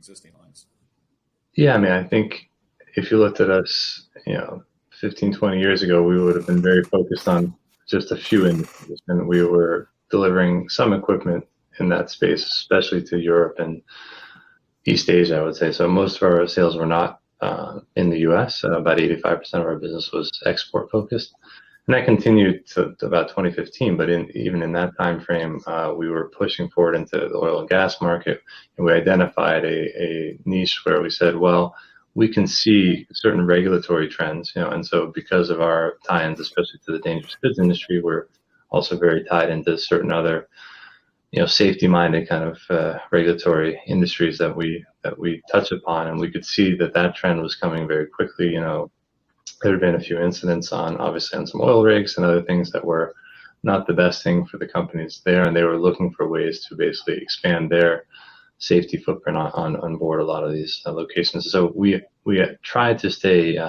existing lines? Yeah, I mean, I think if you looked at us, 15, 20 years ago, we would have been very focused on just a few industries, and we were delivering some equipment in that space, especially to Europe and East Asia, I would say. So most of our sales were not in the U.S. About 85% of our business was export focused, and that continued to about 2015. But even in that time frame, we were pushing forward into the oil and gas market, and we identified a niche where we said, well, we can see certain regulatory trends, and so because of our tie-ins, especially to the dangerous goods industry, we're also very tied into certain other safety-minded kind of regulatory industries that we touch upon, and we could see that trend was coming very quickly. There had been a few incidents obviously on some oil rigs and other things that were not the best thing for the companies there, and they were looking for ways to basically expand their safety footprint on board a lot of these locations. So we tried to stay,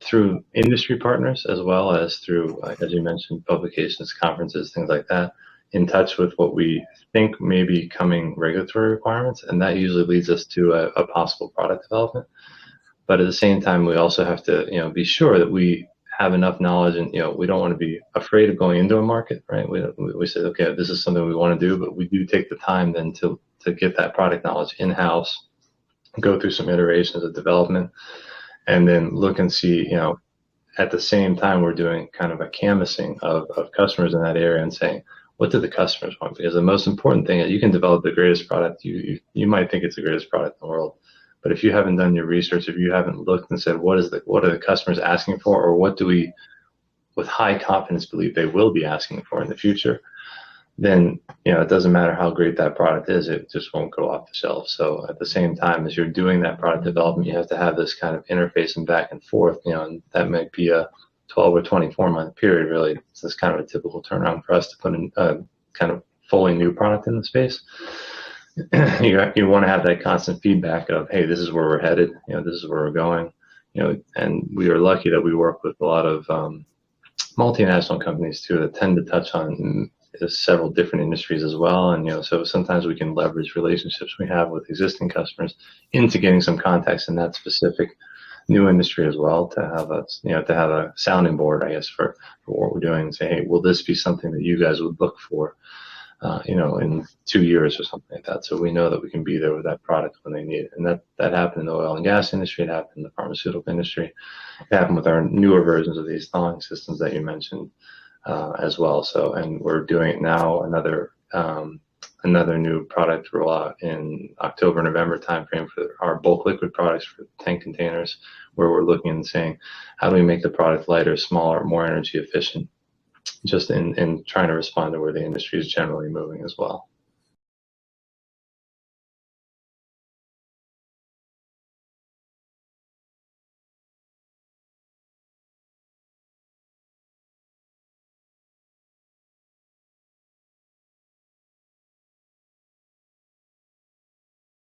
through industry partners as well as through, as you mentioned, publications, conferences, things like that, in touch with what we think may be coming regulatory requirements, and that usually leads us to a possible product development. But at the same time, we also have to, be sure that we have enough knowledge, and we don't want to be afraid of going into a market, right? We say, okay, this is something we want to do, but we do take the time then to get that product knowledge in-house, go through some iterations of development, and then look and see, at the same time we're doing kind of a canvassing of customers in that area and saying, what do the customers want? Because the most important thing is you can develop the greatest product. You might think it's the greatest product in the world, but if you haven't done your research, if you haven't looked and said, what are the customers asking for, or what do we, with high confidence, believe they will be asking for in the future, then it doesn't matter how great that product is, it just won't go off the shelf. So at the same time as you're doing that product development, you have to have this kind of interface and back and forth, and that might be a 12 or 24 month period, really. So it's kind of a typical turnaround for us to put in a kind of fully new product in the space. You want to have that constant feedback of, hey, this is where we're headed, this is where we're going, and we are lucky that we work with a lot of multinational companies too that tend to touch on several different industries as well, and so sometimes we can leverage relationships we have with existing customers into getting some context in that specific new industry as well, to have a sounding board, I guess, for what we're doing, and say, hey, will this be something that you guys would look for, in 2 years or something like that. So we know that we can be there with that product when they need it. And that happened in the oil and gas industry. It happened in the pharmaceutical industry. It happened with our newer versions of these thawing systems that you mentioned as well. So, and we're doing it now, another new product rollout in October, November timeframe for our bulk liquid products for tank containers, where we're looking and saying, how do we make the product lighter, smaller, more energy efficient, just in trying to respond to where the industry is generally moving as well.